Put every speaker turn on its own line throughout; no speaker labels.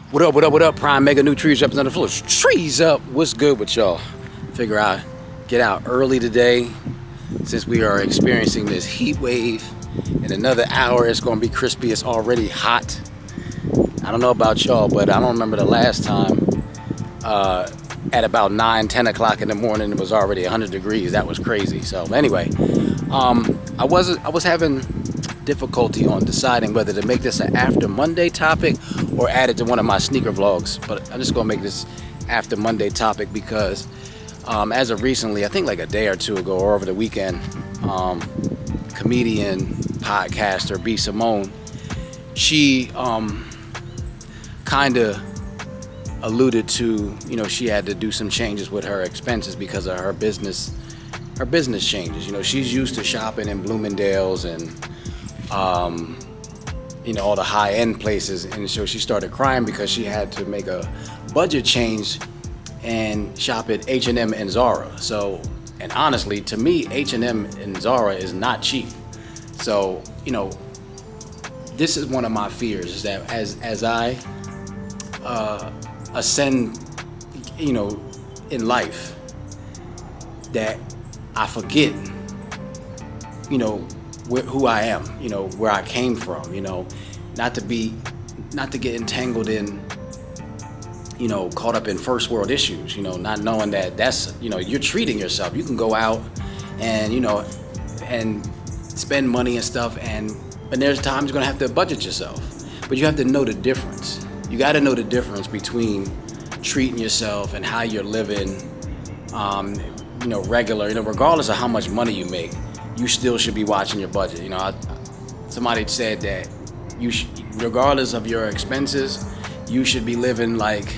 What up, what up, what up? Pryme.mega, new trees up on the floor. Trees up. What's good with y'all? Figure out, get out early today since we are experiencing this heat wave. In another hour, it's going to be crispy. It's already hot. I don't know about y'all, but I don't remember the last time at about 9, 10 o'clock in the morning, it was already 100 degrees. That was crazy. So anyway, I was having difficulty on deciding whether to make this an after Monday topic or add it to one of my sneaker vlogs, but I'm just gonna make this after Monday topic because as of recently, I think like a day or two ago or over the weekend, comedian, podcaster B. Simone, she kind of alluded to, she had to do some changes with her expenses because of her business changes. She's used to shopping in Bloomingdale's and all the high-end places, and so she started crying because she had to make a budget change and shop at H&M and Zara. So, and honestly, to me, H&M and Zara is not cheap. So, this is one of my fears, is that as I ascend, in life, that I forget, who I am, where I came from, not to get entangled in, caught up in first world issues, not knowing that that's, you're treating yourself. You can go out and, and spend money and stuff, and there's times you're gonna have to budget yourself, but you have to know the difference. You got to know the difference between treating yourself and how you're living, regular, regardless of how much money you make. You still should be watching your budget. Somebody said that regardless of your expenses, you should be living like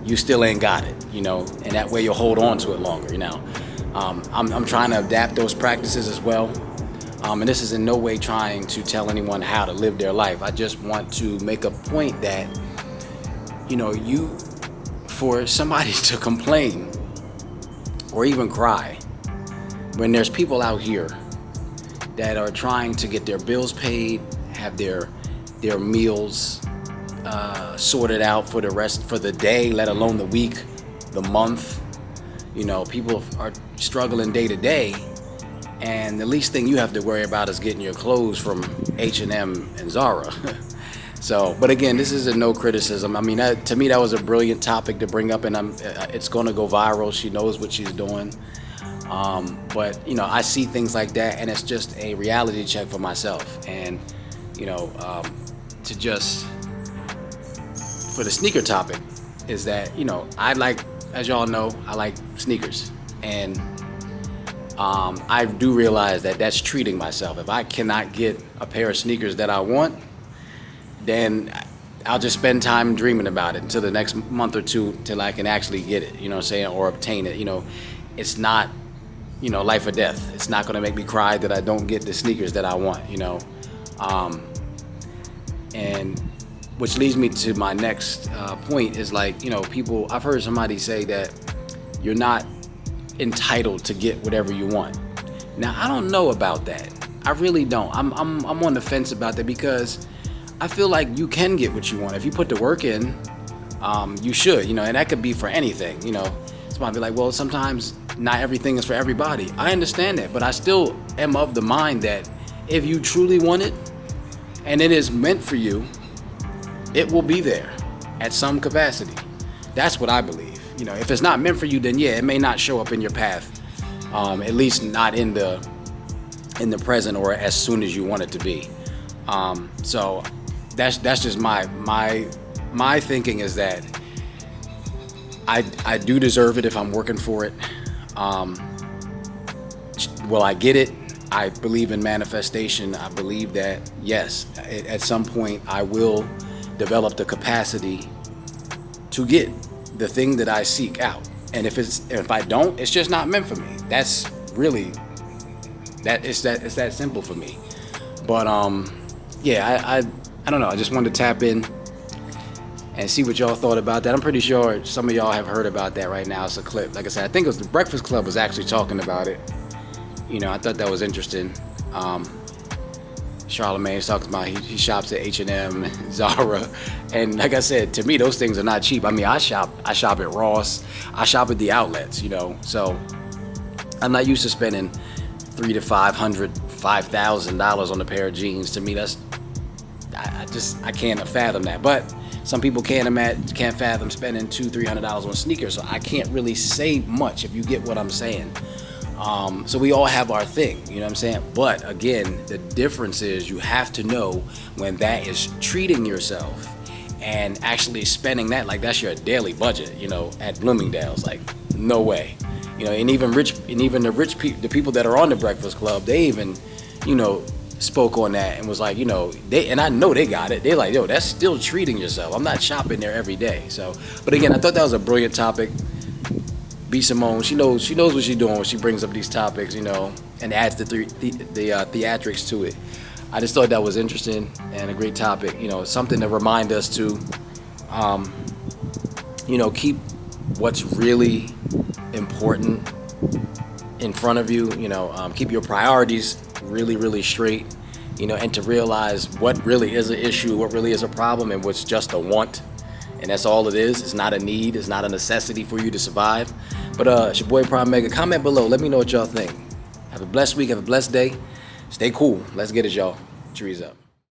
you still ain't got it, and that way you'll hold on to it longer. I'm trying to adapt those practices as well. And this is in no way trying to tell anyone how to live their life. I just want to make a point that, for somebody to complain or even cry when there's people out here that are trying to get their bills paid, have their meals sorted out for the day, let alone the week, the month. People are struggling day to day, and the least thing you have to worry about is getting your clothes from H&M and Zara. So, but again, this is no criticism. I mean, to me, that was a brilliant topic to bring up, and it's going to go viral. She knows what she's doing. But I see things like that, and it's just a reality check for myself. And to just for the sneaker topic is that I like, as y'all know, I like sneakers, and I do realize that that's treating myself. If I cannot get a pair of sneakers that I want, then I'll just spend time dreaming about it until the next month or two till I can actually get it, or obtain it. It's not, life or death. It's not going to make me cry that I don't get the sneakers that I want, and which leads me to my next point is like, people, I've heard somebody say that you're not entitled to get whatever you want. Now, I don't know about that. I really don't. I'm on the fence about that because I feel like you can get what you want. If you put the work in, you should, and that could be for anything, Somebody be like, well, sometimes not everything is for everybody. I understand that, but I still am of the mind that if you truly want it and it is meant for you, it will be there at some capacity. That's what I believe. If it's not meant for you, then yeah, it may not show up in your path, at least not in the present or as soon as you want it to be. So that's just my thinking is that I do deserve it if I'm working for it. Will I get it? I believe in manifestation. I believe that yes, at some point I will develop the capacity to get the thing that I seek out. And if I don't, it's just not meant for me. That's really it's that simple for me. But I don't know. I just wanted to tap in and see what y'all thought about that. I'm pretty sure some of y'all have heard about that right now. It's a clip. Like I said, I think it was the Breakfast Club was actually talking about it. I thought that was interesting. Charlemagne's talking about he shops at H&M, Zara, and like I said, to me those things are not cheap. I mean, I shop at Ross, I shop at the outlets, so I'm not used to spending $300 to $500 on a pair of jeans. To me, that's I can't fathom that. But some people can't fathom spending $200-300 on sneakers. So I can't really say much, if you get what I'm saying. So we all have our thing, you know what I'm saying? But again, the difference is you have to know when that is treating yourself and actually spending that, like that's your daily budget, at Bloomingdale's. Like, no way. And even the rich people, the people that are on the Breakfast Club, they even, spoke on that and was like, and I know they got it. They're like, yo, that's still treating yourself. I'm not shopping there every day. So, but again, I thought that was a brilliant topic. B. Simone, she knows what she's doing when she brings up these topics, and adds the theatrics to it. I just thought that was interesting and a great topic. Something to remind us to, keep what's really important in front of you. Keep your priorities really, really straight. And to realize what really is an issue, what really is a problem, and what's just a want. And that's all it is. It's not a need. It's not a necessity for you to survive. But it's your boy Pryme.mega. Comment below. Let me know what y'all think. Have a blessed week. Have a blessed day. Stay cool. Let's get it, y'all. Trees up.